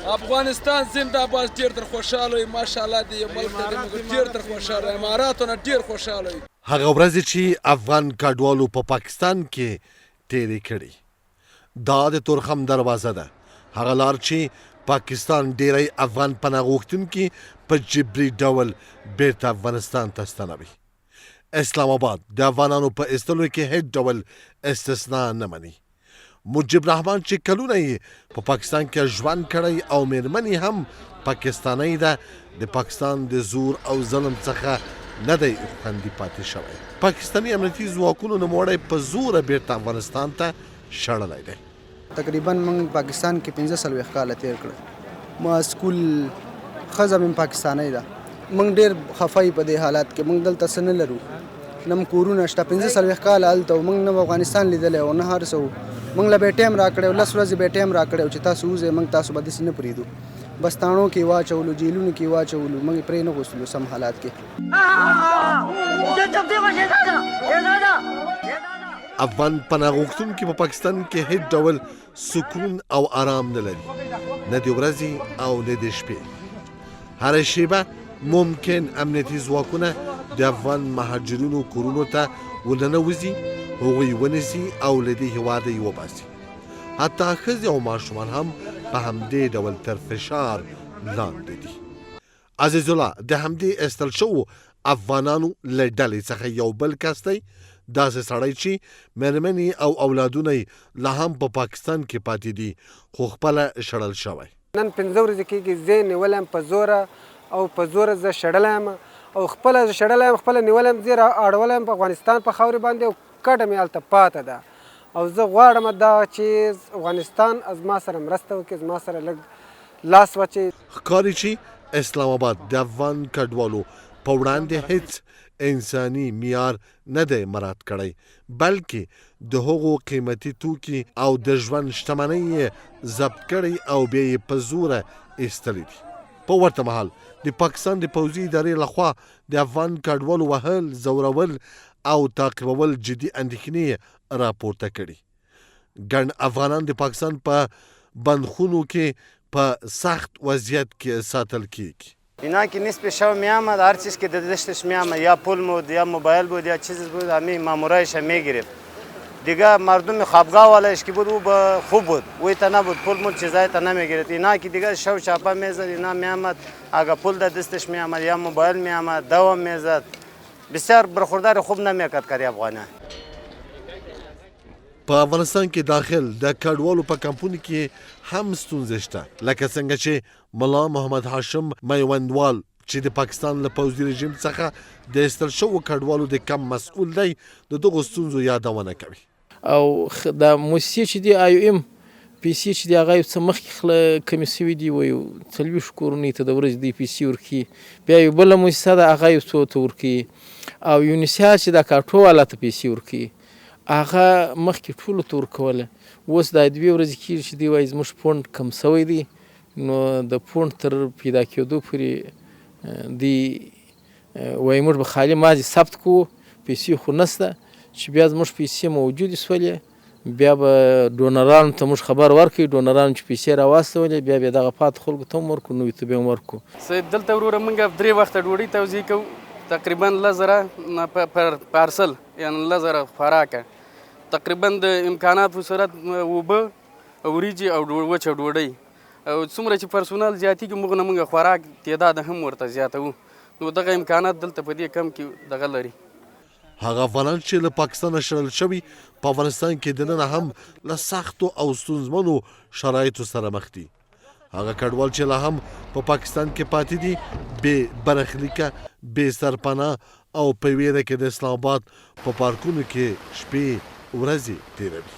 افغانستان زنده‌باد. ډېر تر خوشحاله وي ماشاءالله د یو ملک ته موږ ډېر تر خوشحاله اماراتو نه ډېر خوشحاله وي. هغه ورځې چې افغان کډوالو په پاکستان کې تېرې کړي دا د تورخم دروازه ده. هغه لار چې پاکستان ډېری افغان پناه غوښتونکي په جبري ډول بیرته افغانستان ته ستنوي. اسلام آباد د افغانانو په ایستلو کې هیڅ ډول استثنا نه مني. مجيب رحمان چې کلونه یې په پاکستان کې ژوند کړی او مېرمن هم پاکستانی ده د پاکستان د زور او ظلم څخه نه دی خوندي پاتې شوی. پاکستاني امنیتي ځواکونو نوموړی په زوره بیرته افغانستان ته شړلی دی. تقریبا موږ پاکستان کې 15 کاله تیر کړل. ما سکول ښځه مې پاکستانی ده. موږ ډېر خفه یو په دې حالات کې. موږ دلته څه نه لرو، نه کورونه شته. 15 کاله هلته موږ نه افغانستان لیدلی او نه هر څه. موږ له به ټایم راکړی او 10 ورځې به ټایم راکړی چې تاسو وځئ، موږ تاسو به داسې نه پرېږدو. بس تاڼو کې واچولو، جیلونو کې واچولو، موږ پرې نه غوښتلو سم حالات کې. افغان پناه غوښتونکي په پاکستان کې هیڅ ډول سکون او آرام نه لري، نه د ورځې او نه د شپې. هره شیبه ممکن امنیتي ځواکونه د افغان مهاجرینو کورونو ته ورننوځي، هغوی ونیسي او له دې هېواده یې وباسي. حتی ښځې او ماشومان هم په همدې ډول تر فشار لاندې دي. عزیز الله د همدې ایستل شوو افغانانو له ډلې څخه یو بل کس دی، داسې سړی چې مېرمنې او اولادونه یې لا هم په پاکستان کې پاتې دي خو خپله شړل شوی. نن 15 ورځې کېږي زه نیولی یم په زوره او په زوره زه شړلی یم او خپله زه شړلی یم، خپله نیولی یم، زه یې اړولی یم په افغانستان په خاورې باندې او کډه مې هلته پاته ده. او زه غواړم دا چې افغانستان زما سره مرسته وکړي، زما سره لږ لاس واچوي. ښکاري چې اسلام آباد د افغان کډوالو په وړاندې هیڅ انساني معیار نه دی مراعات کړی، بلکې د هغو قیمتي توکي او د ژوند شتمنۍ یې ضبط کړی او بیا یې په زوره ایستلی دي. په ورته مهال د پاکستان د پوځي ادارې لخوا د افغان کډوالو وهل، زورول او تعقیبول جدي اندېښنې راپورته کړي. ګڼ افغانان د پاکستان په بندخونو کې په سخت وضعیت کې ساتل کیږي. اینا که نیست شب میامد هر چیز که دستش میامد یا پول بود یا موبایل بود یا چیزی بود همه مامورایش میگرفت. دیگه مردم خوابگاه والایش که بود او خوب بود، وی تا نبود پول مول چیزای تا نمیگرفت. اینا که دیگه شب چاپا میزد، اینا میامد اگه پول دستش میامد یا موبایل میامد دوام میزد. بسیار برخوردار خوب نمیکرد کاری افغانه. په افغانستان کې داخل د کډوالو په کمپونو کې هم ستونزې شته، لکه څنګه چې ملا محمد هاشم میوندوال چې د پاکستان له پوځي رژیم څخه د ایستل شوو کډوالو د کم مسؤل دی، د دغو ستونزو یادونه کوي. او د موسسې چې دی IOM پیسې چې دی هغه یو څه مخکې کمې شوي دي، وایي 40 کورنۍ ته د ورځې دوی پیسې ورکوي. بیا یو بله موسسه ده هغه یو څو ته ورکوي، او یونیسیا چې د کاټو والا ته پیسې ورکوي هغه مخکې ټولو ته ورکوله. اوس دا 2 ورځې کېږي چې دوی وایي زموږ پونډ کم شوی دی، نو د پونډ تر پیدا کېدو پورې دوی وایي موږ به خالي ماضي ثبت کوو، پیسې خو نشته. چې بیا زموږ پیسې موجودې شولې بیا به ډونرانو ته موږ خبر ورکوي، ډونرانو چې پیسې راواستولې بیا به دغه پاتې خلکو ته هم ورکړو، نوي ته به هم ورکړو. دلته وروره موږ 3 وخته ډوډۍ توزیع کوو، تقریبا 10,000 پر پارسل یعنی 10,000 خوراکه، تقریبا د امکاناتو سره اوبه، وریجې او وچه ډوډۍ. او څومره چې پرسونل زیاتېږي موږ نه موږ خوراک تعداد هم ورته زیاتوو، نو دغه امکانات دلته په دې کم کې دغه لري. هغه افغانان چې له پاکستانه شړل شوي په افغانستان کې دننه هم له سختو او ستونزمنو شرایطو سره مخ دي. هغه کډوال چې لا هم په پاکستان کې پاتې دي بې برخلیکه، بې سرپناه او په ویره کې د اسلام آباد په پارکونو کې شپې ورځې تېروي.